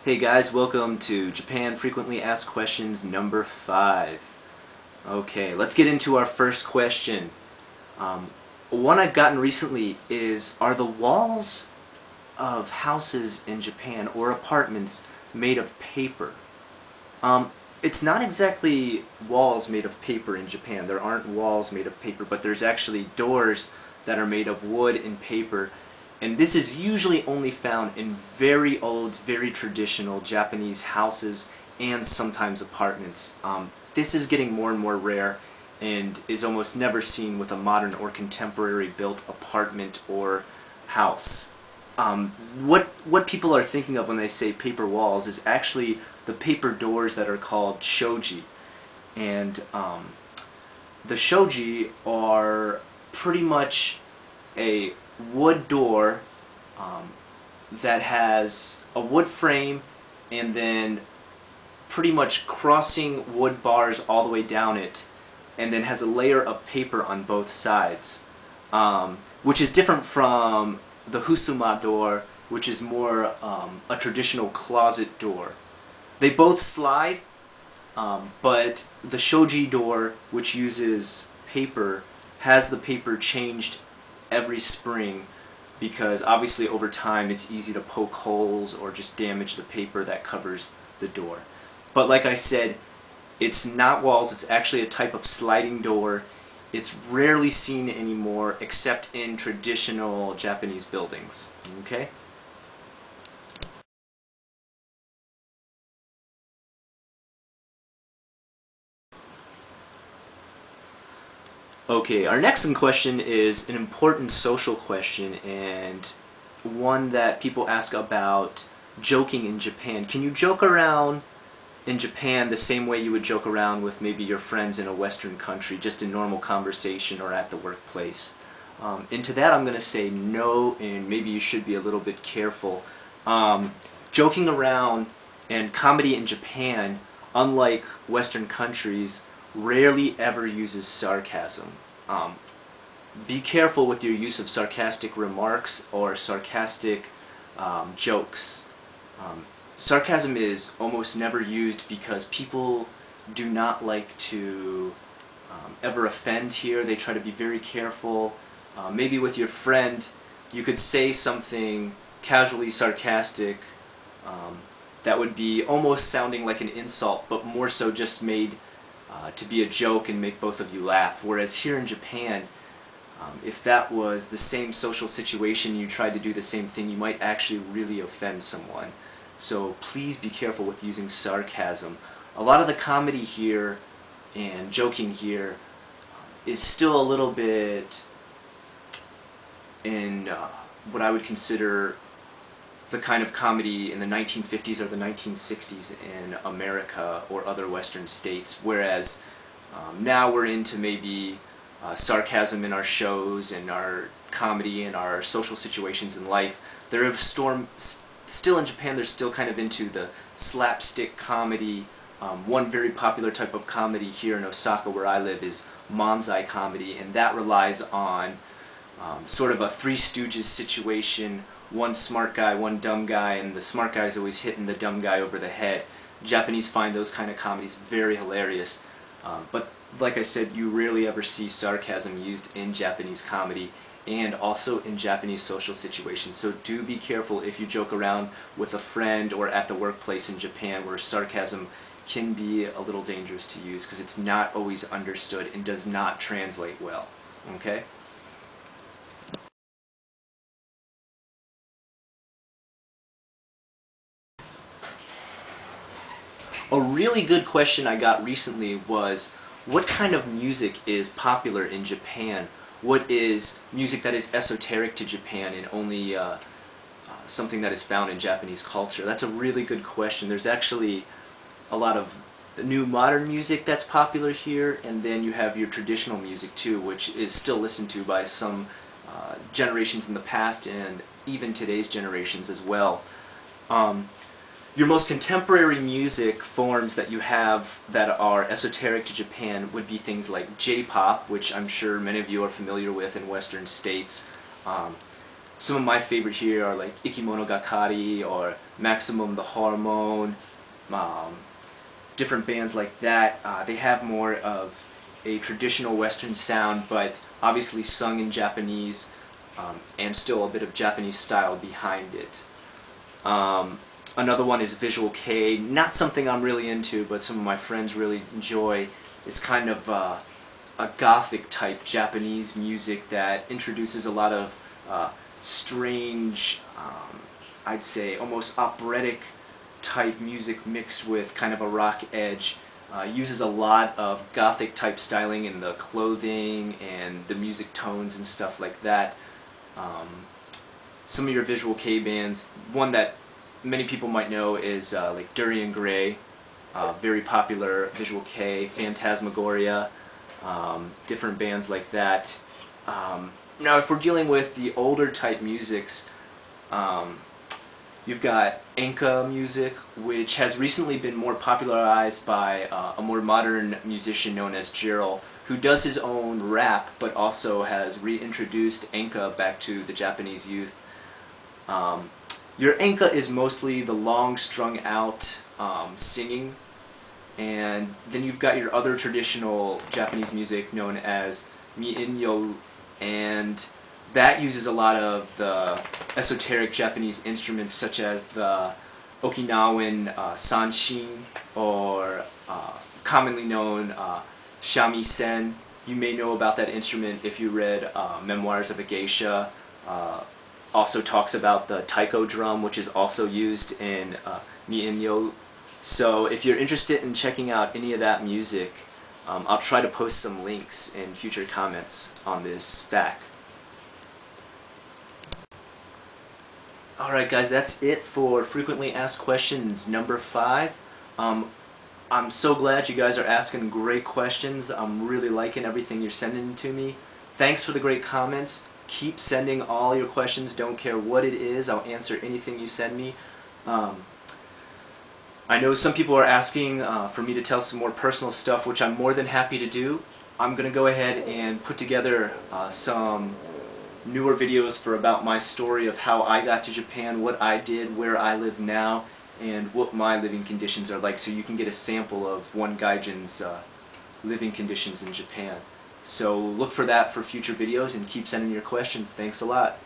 Hey guys, welcome to Japan Frequently Asked Questions number 5. Okay, let's get into our first question. One I've gotten recently is, are the walls of houses in Japan or apartments made of paper? It's not exactly walls made of paper in Japan. There aren't walls made of paper, but there's actually doors that are made of wood and paper. And this is usually only found in very old, very traditional Japanese houses and sometimes apartments. This is getting more and more rare and is almost never seen with a modern or contemporary built apartment or house. What people are thinking of when they say paper walls is actually the paper doors that are called shoji. And the shoji are pretty much a wood door that has a wood frame and then pretty much crossing wood bars all the way down it, and then has a layer of paper on both sides, which is different from the Husuma door, which is more a traditional closet door. They both slide, but the shoji door, which uses paper, has the paper changed every spring, because obviously over time it's easy to poke holes or just damage the paper that covers the door. But like I said, it's not walls, it's actually a type of sliding door. It's rarely seen anymore except in traditional Japanese buildings. Okay? Okay, our next question is an important social question and one that people ask about joking in Japan. Can you joke around in Japan the same way you would joke around with maybe your friends in a Western country, just in normal conversation or at the workplace? And to that I'm going to say no, and maybe you should be a little bit careful. Joking around and comedy in Japan, unlike Western countries, rarely ever uses sarcasm. Be careful with your use of sarcastic remarks or sarcastic jokes. Sarcasm is almost never used because people do not like to ever offend here. They try to be very careful. Maybe with your friend you could say something casually sarcastic that would be almost sounding like an insult, but more so just made to be a joke and make both of you laugh. Whereas here in Japan, if that was the same social situation, you tried to do the same thing, you might actually really offend someone. So please be careful with using sarcasm. A lot of the comedy here and joking here is still a little bit in what I would consider the kind of comedy in the 1950s or the 1960s in America or other Western states, whereas now we're into maybe sarcasm in our shows and our comedy and our social situations in life. Still in Japan, they're still kind of into the slapstick comedy. One very popular type of comedy here in Osaka, where I live, is manzai comedy, and that relies on sort of a Three Stooges situation. One smart guy, one dumb guy, and the smart guy is always hitting the dumb guy over the head. Japanese find those kind of comedies very hilarious. But like I said, you rarely ever see sarcasm used in Japanese comedy and also in Japanese social situations. So do be careful if you joke around with a friend or at the workplace in Japan, where sarcasm can be a little dangerous to use because it's not always understood and does not translate well. Okay? A really good question I got recently was, what kind of music is popular in Japan? What is music that is esoteric to Japan and only something that is found in Japanese culture? That's a really good question. There's actually a lot of new modern music that's popular here, and then you have your traditional music too, which is still listened to by some generations in the past and even today's generations as well. Your most contemporary music forms that you have that are esoteric to Japan would be things like J-pop, which I'm sure many of you are familiar with in Western states. some of my favorite here are like Ikimonogatari or Maximum the Hormone, um, different bands like that. They have more of a traditional Western sound, but obviously sung in Japanese, and still a bit of Japanese style behind it. Another one is Visual Kei, not something I'm really into, but some of my friends really enjoy. It's kind of a gothic type Japanese music that introduces a lot of strange, I'd say almost operatic type music mixed with kind of a rock edge. Uses a lot of gothic type styling in the clothing and the music tones and stuff like that. Some of your Visual Kei bands, one that many people might know is like Durian Gray, very popular Visual Kei, Phantasmagoria, different bands like that. Now if we're dealing with the older type musics, you've got Enka music, which has recently been more popularized by a more modern musician known as Jiro, who does his own rap but also has reintroduced Enka back to the Japanese youth. Your Enka is mostly the long strung out singing, and then you've got your other traditional Japanese music known as Mi-in-yo, and that uses a lot of the esoteric Japanese instruments such as the Okinawan sanshin, or commonly known shamisen. You may know about that instrument if you read Memoirs of a Geisha. Also talks about the taiko drum, which is also used in Mi-in-yo. So if you're interested in checking out any of that music, I'll try to post some links in future comments on this stack. Alright guys, that's it for Frequently Asked Questions number 5. I'm so glad you guys are asking great questions. I'm really liking everything you're sending to me. Thanks for the great comments. Keep sending all your questions, don't care what it is. I'll answer anything you send me. I know some people are asking for me to tell some more personal stuff, which I'm more than happy to do. I'm going to go ahead and put together some newer videos for about my story of how I got to Japan, what I did, where I live now, and what my living conditions are like, so you can get a sample of one gaijin's living conditions in Japan. So look for that for future videos and keep sending your questions. Thanks a lot.